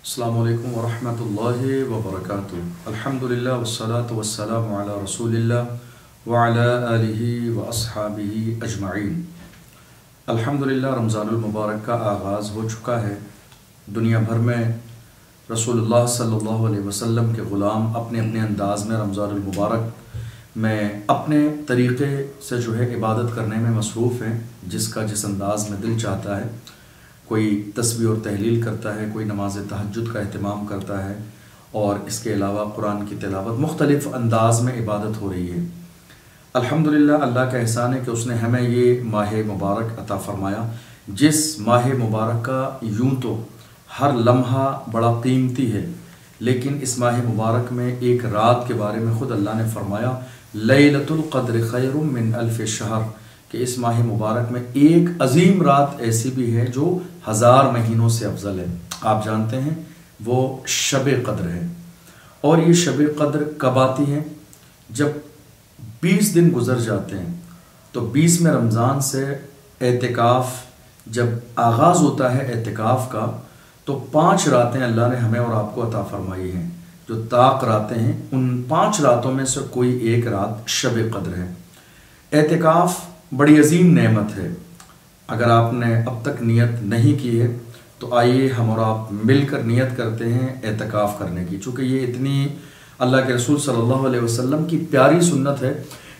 अस्सलामु अलैकुम वरहमतुल्लाहि वबरकातुहू। अल्हम्दुलिल्लाह वस्सलातु वस्सलामु अला रसूलिल्लाह व अला आलिहि व अस्हाबिहि अजमाइन। अल्हम्दुलिल्लाह रमज़ानुल मुबारक का आगाज़ हो चुका है। दुनिया भर में रसूलुल्लाह सल्लल्लाहु अलैहि वसल्लम के ग़ुलाम अपने अपने अंदाज़ में रमज़ानुल मुबारक में अपने तरीक़े से जो है इबादत करने में मसरूफ़ हैं। जिसका जिस अंदाज़ में दिल चाहता है, कोई तस्बीह और तहलील करता है, कोई नमाज तहज्जुद का एहतमाम करता है और इसके अलावा कुरान की तिलावत, मुख्तलिफ़ अंदाज़ में इबादत हो रही है। अल्हम्दुलिल्लाह, अल्लाह का एहसान है कि उसने हमें ये माह मुबारक अता फ़रमाया। जिस माह मुबारक का यूँ तो हर लम्हा बड़ा कीमती है, लेकिन इस माह मुबारक में एक रात के बारे में ख़ुद अल्लाह ने फ़रमाया, लैलतुल क़द्र खैरुम मिन अल्फ़ि शहर, कि इस माह मुबारक में एक अजीम रात ऐसी भी है जो 1000 महीनों से अफजल है। आप जानते हैं वो शब क़द्र है। और ये शब क़द्र कब आती है? जब 20 दिन गुजर जाते हैं। तो 20 में रमज़ान से एतिकाफ़ जब आगाज़ होता है एतिकाफ़ का, तो 5 रातें अल्लाह ने हमें और आपको अता फ़रमाई हैं। जो ताक़ रातें हैं, उन 5 रातों में से कोई एक रात शब क़द्र है। एतिकाफ़ बड़ी अजीम नेमत है। अगर आपने अब तक नियत नहीं की है तो आइए हम और आप मिलकर नियत करते हैं एतिकाफ़ करने की। चूँकि ये इतनी अल्लाह के रसूल सल्लल्लाहु अलैहि वसल्लम की प्यारी सुन्नत है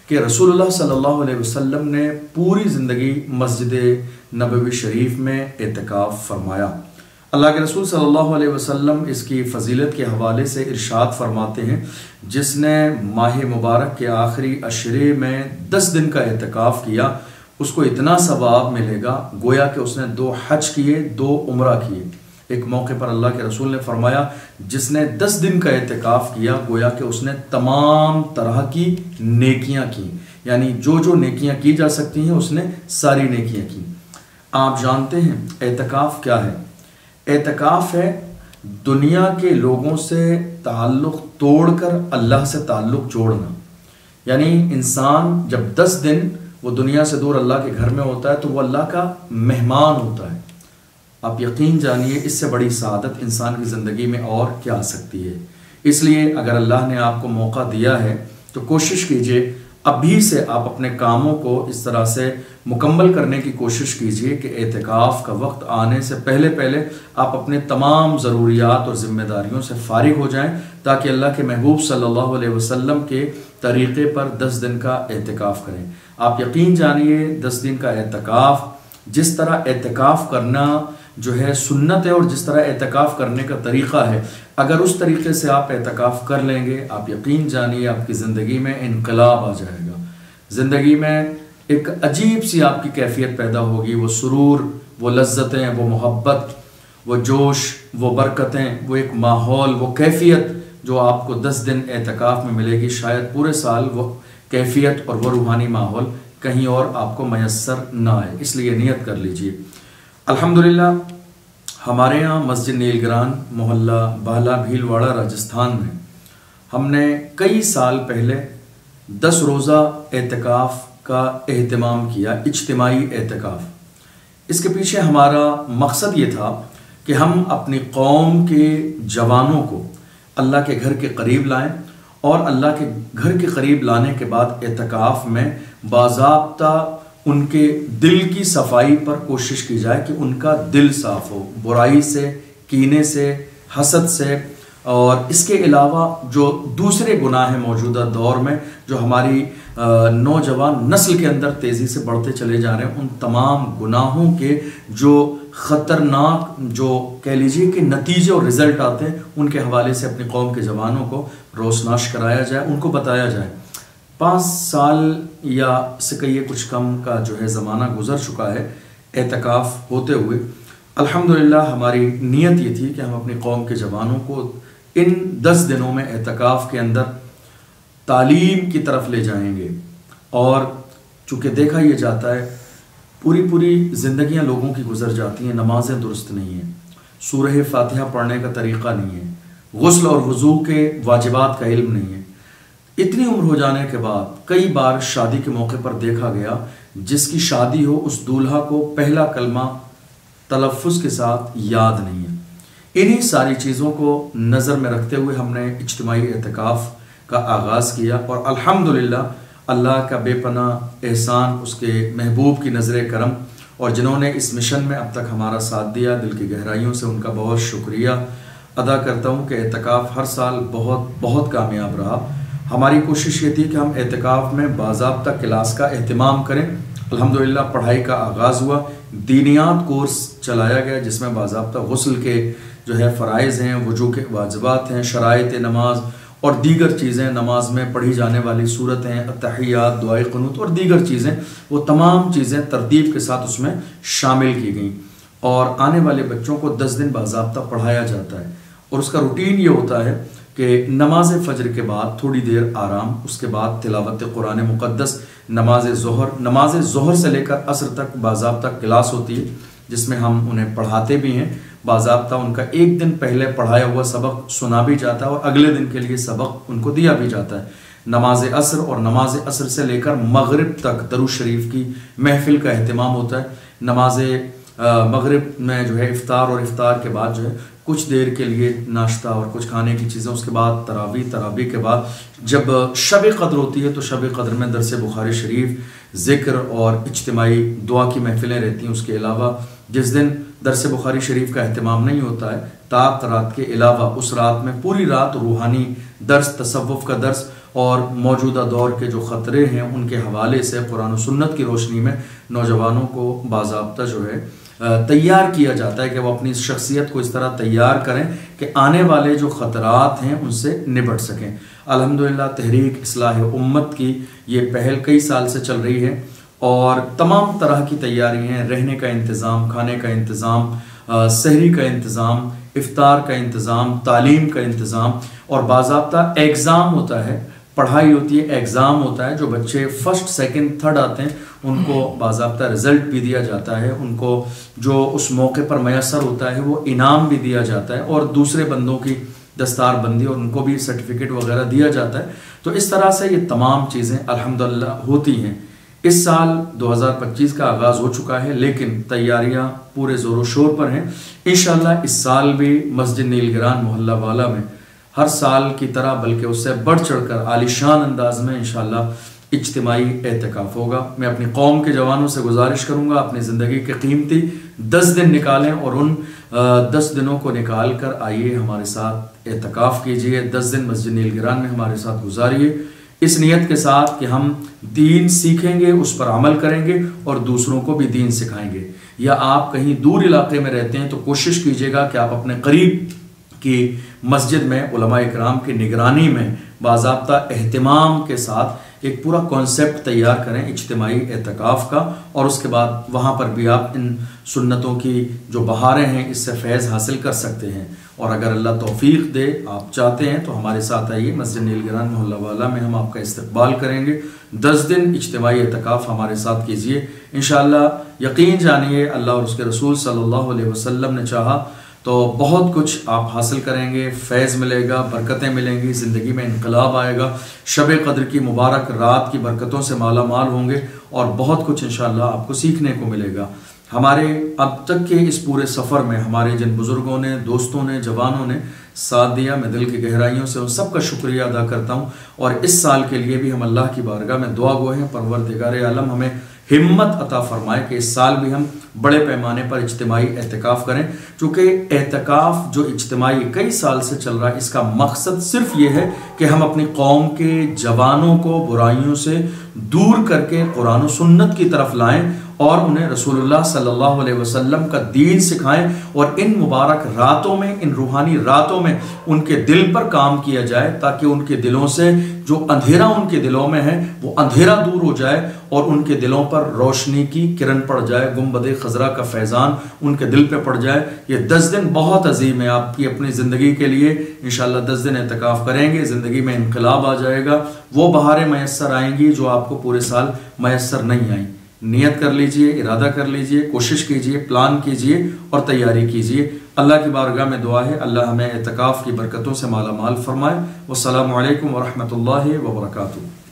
कि रसूलुल्लाह सल्लल्लाहु अलैहि वसल्लम ने पूरी ज़िंदगी मस्जिद नबवी शरीफ में एतिकाफ़ फरमाया। अल्लाह के रसूल सल्लल्लाहु अलैहि वसल्लम इसकी फ़जीलत के हवाले से इरशाद फरमाते हैं, जिसने माह मुबारक के आखिरी अशरे में 10 दिन का एतिकाफ़ किया, उसको इतना सवाब मिलेगा गोया कि उसने 2 हज किए, 2 उम्रा किए। एक मौके पर अल्लाह के रसूल ने फरमाया, जिसने 10 दिन का एतिकाफ़ किया गोया कि उसने तमाम तरह की नेकियां की, यानी जो जो नेकियां की जा सकती हैं उसने सारी नेकियां की। आप जानते हैं एतिकाफ़ क्या है? एतिकाफ़ है दुनिया के लोगों से ताल्लुक़ तोड़कर अल्लाह से ताल्लुक़ जोड़ना। यानी इंसान जब 10 दिन वो दुनिया से दूर अल्लाह के घर में होता है तो वो अल्लाह का मेहमान होता है। आप यकीन जानिए, इससे बड़ी सआदत इंसान की ज़िंदगी में और क्या आ सकती है। इसलिए अगर अल्लाह ने आपको मौका दिया है तो कोशिश कीजिए अभी से आप अपने कामों को इस तरह से मुकम्मल करने की कोशिश कीजिए कि एतिकाफ़ का वक्त आने से पहले पहले आप अपने तमाम ज़रूरियात और ज़िम्मेदारियों से फ़ारिग हो जाएं, ताकि अल्लाह के महबूब सल्लल्लाहु अलैहि वसल्लम के तरीक़े पर 10 दिन का एतिकाफ़ करें। आप यकीन जानिए 10 दिन का एतिकाफ़, जिस तरह एतिकाफ़ करना जो है सुन्नत है और जिस तरह एतिकाफ़ करने का तरीक़ा है, अगर उस तरीक़े से आप एतिकाफ़ कर लेंगे, आप यकीन जानिए आपकी ज़िंदगी में इनकलाब आ जाएगा। ज़िंदगी में एक अजीब सी आपकी कैफियत पैदा होगी। वो सुरूर, वो लज्जतें, वो मोहब्बत, वो जोश, वो बरकतें, वो एक माहौल, वो कैफियत जो आपको 10 दिन एतिकाफ़ में मिलेगी, शायद पूरे साल वो कैफियत और वो रूहानी माहौल कहीं और आपको मैसर ना आए। इसलिए नियत कर लीजिए। अल्हम्दुलिल्लाह, हमारे यहाँ मस्जिद नीलग्रान, मोहल्ला बाला भीलवाड़ा, राजस्थान में हमने कई साल पहले 10 रोज़ा एतिकाफ़ का एहतमाम किया, इज्तिमाई एतिकाफ़। इसके पीछे हमारा मकसद ये था कि हम अपनी कौम के जवानों को अल्लाह के घर के करीब लाएं और अल्लाह के घर के करीब लाने के बाद एतिकाफ़ में बाज़ाब्ता उनके दिल की सफाई पर कोशिश की जाए कि उनका दिल साफ़ हो बुराई से, कीने से, हसद से, और इसके अलावा जो दूसरे गुनाह हैं मौजूदा दौर में जो हमारी नौजवान नस्ल के अंदर तेज़ी से बढ़ते चले जा रहे हैं, उन तमाम गुनाहों के जो ख़तरनाक जो कह लीजिए कि नतीजे और रिज़ल्ट आते हैं, उनके हवाले से अपनी कौम के जवानों को रोशनाश कराया जाए, उनको बताया जाए। 5 साल या से कहिए कुछ कम का जो है ज़माना गुज़र चुका है एतिकाफ़ होते हुए। अल्हम्दुलिल्लाह, हमारी नीयत ये थी कि हम अपनी कौम के जवानों को इन 10 दिनों में एतिकाफ़ के अंदर तालीम की तरफ ले जाएंगे। और चूँकि देखा ये जाता है पूरी ज़िंदगियाँ लोगों की गुज़र जाती हैं, नमाज़ें दुरुस्त नहीं हैं, सूरह फ़ातिहा पढ़ने का तरीक़ा नहीं है, गुस्ल और वज़ू के वाजिबात का इल्म नहीं है। इतनी उम्र हो जाने के बाद कई बार शादी के मौके पर देखा गया, जिसकी शादी हो उस दूल्हा को पहला कलमा तलफ़्फ़ुज़ के साथ याद नहीं है। इन्हीं सारी चीज़ों को नज़र में रखते हुए हमने इज्तिमाई एतकाफ़ का आगाज़ किया और अल्हम्दुलिल्लाह अल्लाह का बेपनाह एहसान, उसके महबूब की नज़र करम और जिन्होंने इस मिशन में अब तक हमारा साथ दिया, दिल की गहराइयों से उनका बहुत शुक्रिया अदा करता हूँ कि एतकाफ़ हर साल बहुत बहुत कामयाब रहा। हमारी कोशिश ये थी कि हम एतकाफ़ में बाज़ाब्ता क्लास का एहतमाम करें। अल्हम्दुलिल्लाह पढ़ाई का आगाज़ हुआ, दीनियात कोर्स चलाया गया जिसमें बाज़ाब्ता गुस्ल के जो है फ़राइज़ हैं, वुजू के वाजिबात हैं, शराइत नमाज और दीगर चीज़ें, नमाज में पढ़ी जाने वाली सूरतें, तहियात, दुआए क़ुनूत और दीगर चीज़ें, वो तमाम चीज़ें तरतीब के साथ उसमें शामिल की गई। और आने वाले बच्चों को 10 दिन बाज़ाब्ता पढ़ाया जाता है और उसका रूटीन ये होता है कि नमाज फ़जर के बाद थोड़ी देर आराम, उसके बाद तिलावत कुरान मुक़द्दस, नमाज ज़ोहर से लेकर असर तक बाज़ाब्ता क्लास होती है जिसमें हम उन्हें पढ़ाते भी हैं। बाज़ाब्ता उनका एक दिन पहले पढ़ाया हुआ सबक सुना भी जाता है और अगले दिन के लिए सबक उनको दिया भी जाता है। नमाज असर और नमाज असर से लेकर मगरिब तक दरूद शरीफ की महफिल का एहतमाम होता है। नमाज मगरिब में जो है इफ्तार और इफ्तार के बाद जो है कुछ देर के लिए नाश्ता और कुछ खाने की चीज़ें, उसके बाद तरावी के बाद जब शब क़द्र होती है तो शब क़द्र में दरस बुखारी शरीफ, ज़िक्र और इज्तिमाई दुआ की महफिलें रहती हैं। उसके अलावा जिस दिन दरस बुखारी शरीफ का एहतमाम नहीं होता है, ताक रात के अलावा उस रात में पूरी रात रूहानी दर्स, तसव्वुफ़ का दर्स और मौजूदा दौर के जो ख़तरे हैं उनके हवाले से कुरान और सुन्नत की रोशनी में नौजवानों को बाज़ाब्ता जो है तैयार किया जाता है कि वो अपनी शख्सियत को इस तरह तैयार करें कि आने वाले जो ख़तरात हैं उनसे निपट सकें। अल्हम्दुलिल्लाह तहरीक इस्लाह उम्मत की ये पहल कई साल से चल रही है और तमाम तरह की तैयारी हैं, रहने का इंतज़ाम, खाने का इंतज़ाम, सहरी का इंतज़ाम, इफ्तार का इंतज़ाम, तालीम का इंतज़ाम और बाज़ाब्ता एग्ज़ाम होता है, पढ़ाई होती है, एग्ज़ाम होता है। जो बच्चे फर्स्ट, सेकंड, थर्ड आते हैं उनको बाज़ाब्ता रिज़ल्ट भी दिया जाता है, उनको जो उस मौके पर मैसर होता है वो इनाम भी दिया जाता है और दूसरे बंदों की दस्तार बंदी और उनको भी सर्टिफिकेट वगैरह दिया जाता है। तो इस तरह से ये तमाम चीज़ें अल्हम्दुलिल्लाह होती हैं। इस साल 2025 का आगाज़ हो चुका है लेकिन तैयारियां पूरे ज़ोरों शोर पर हैं। इंशाअल्लाह इस साल भी मस्जिद नीलगिरान मोहल्ला वाला में हर साल की तरह बल्कि उससे बढ़ चढ़कर आलिशान अंदाज में इंशाअल्लाह इज्तिमाई एतकाफ़ होगा। मैं अपनी कौम के जवानों से गुजारिश करूँगा अपनी ज़िंदगी के कीमती 10 दिन निकालें और उन 10 दिनों को निकाल कर आइए हमारे साथ एतकाफ़ कीजिए। 10 दिन मस्जिद नीलगिरान में हमारे साथ गुजारिए इस नियत के साथ कि हम दीन सीखेंगे, उस पर अमल करेंगे और दूसरों को भी दीन सिखाएंगे। या आप कहीं दूर इलाके में रहते हैं तो कोशिश कीजिएगा कि आप अपने करीब की मस्जिद में उलमा इकराम की निगरानी में बाज़ाब्ता एहतिमाम के साथ एक पूरा कॉन्सेप्ट तैयार करें इज्तिमाई एतकाफ़ का और उसके बाद वहाँ पर भी आप इन सुन्नतों की जो बहारें हैं इससे फैज़ हासिल कर सकते हैं। और अगर अल्लाह तौफीक दे, आप चाहते हैं तो हमारे साथ आइए मस्जिद नीलगिरान मोहल्ला वाला में, हम आपका इस्तकबाल करेंगे। 10 दिन इज्तिमाई एतकाफ़ हमारे साथ कीजिए इंशाअल्लाह। यकीन जानिए अल्लाह और उसके रसूल सल्लल्लाहु अलैहि वसल्लम ने चाहा तो बहुत कुछ आप हासिल करेंगे, फैज़ मिलेगा, बरकतें मिलेंगी, ज़िंदगी में इनकलाब आएगा, शब क़द्र की मुबारक रात की बरकतों से माला माल होंगे और बहुत कुछ इंशाअल्लाह आपको सीखने को मिलेगा। हमारे अब तक के इस पूरे सफ़र में हमारे जिन बुज़ुर्गों ने, दोस्तों ने, जवानों ने साथ दिया, मैं दिल की गहराइयों से उन सब का शुक्रिया अदा करता हूँ। और इस साल के लिए भी हम अल्लाह की बारगाह में दुआ गो हैं परवरदिगार आलम हमें हिम्मत अता फरमाए कि इस साल भी हम बड़े पैमाने पर इज्तिमाई एतकाफ़ करें। चूँकि एतकाफ़ जो इज्तिमाई कई साल से चल रहा है इसका मकसद सिर्फ ये है कि हम अपनी कौम के जवानों को बुराइयों से दूर करके कुरान और सुन्नत की तरफ लाएं और उन्हें रसूलुल्लाह सल्लल्लाहु अलैहि वसल्लम का दीन सिखाएं और इन मुबारक रातों में, इन रूहानी रातों में उनके दिल पर काम किया जाए ताकि उनके दिलों से जो अंधेरा उनके दिलों में है वो अंधेरा दूर हो जाए और उनके दिलों पर रोशनी की किरण पड़ जाए, गुंबद खज़रा का फैज़ान उनके दिल पे पड़ जाए। ये 10 दिन बहुत अजीम है आपकी अपनी ज़िंदगी के लिए। इंशाअल्लाह 10 दिन एतकाफ़ करेंगे, ज़िंदगी में इनकलाब आ जाएगा, वो बहारें मैसर आएंगी जो आपको पूरे साल मैसर नहीं आई। नियत कर लीजिए, इरादा कर लीजिए, कोशिश कीजिए, प्लान कीजिए और तैयारी कीजिए। अल्लाह की बारगाह में दुआ है अल्लाह हमें एतकाफ़ की बरकतों से माला माल फरमाए। वस्सलामु अलैकुम व रहमतुल्लाहि व बरकातुहू।